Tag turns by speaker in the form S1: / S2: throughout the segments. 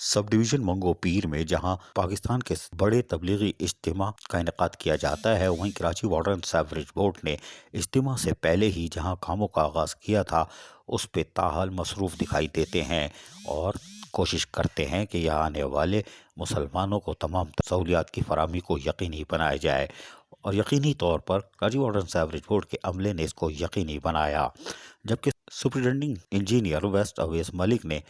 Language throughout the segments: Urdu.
S1: سب ڈویژن منگو پیر میں جہاں پاکستان کے بڑے تبلیغی اجتماع کا انعقاد کیا جاتا ہے، وہیں Karachi water and sewerage board نے اجتماع سے پہلے ہی جہاں کاموں کا آغاز کیا تھا اس پہ تاحال مصروف دکھائی دیتے ہیں اور کوشش کرتے ہیں کہ یہاں آنے والے مسلمانوں کو تمام سہولیات کی فراہمی کو یقینی بنایا جائے، اور یقینی طور پر Karachi water and sewerage board کے عملے نے اس کو یقینی بنایا، جبکہ superintending engineer west Awais Malik نے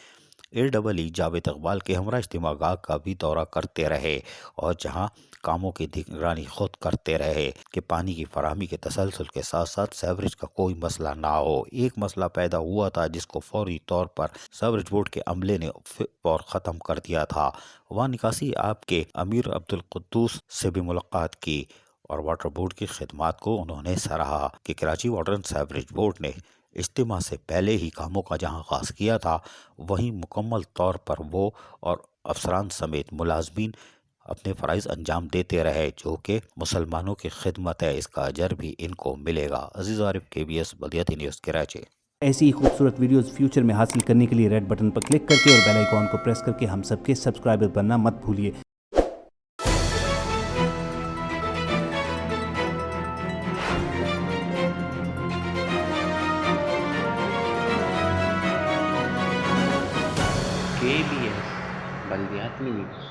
S1: AEE جاوید اقبال کے ہمراہ اجتماع گاہ کا بھی دورہ کرتے رہے اور جہاں کاموں کی نگرانی خود کرتے رہے کہ پانی کی فراہمی کے تسلسل کے ساتھ ساتھ سیوریج کا کوئی مسئلہ نہ ہو۔ ایک مسئلہ پیدا ہوا تھا جس کو فوری طور پر سیوریج بورڈ کے عملے نے فور ختم کر دیا تھا۔ وہاں نکاسی آپ کے امیر عبدالقدوس سے بھی ملاقات کی اور واٹر بورڈ کی خدمات کو انہوں نے سراہا کہ Karachi water and sewerage board نے اجتماع سے پہلے ہی کاموں کا جہاں آغاز کیا تھا وہیں مکمل طور پر وہ اور افسران سمیت ملازمین اپنے فرائض انجام دیتے رہے جو کہ مسلمانوں کی خدمت ہے، اس کا اجر بھی ان کو ملے گا۔ عزیز عارف KBS بلدیاتی نیوز کراچی۔
S2: ایسی ہی خوبصورت ویڈیوز فیوچر میں حاصل کرنے کے لیے ریڈ بٹن پر کلک کر کے اور بیل آئیکن کو پریس کر کے ہم سب کے سبسکرائبر بننا مت بھولیے۔
S3: KBS بلدیاتی نیوز۔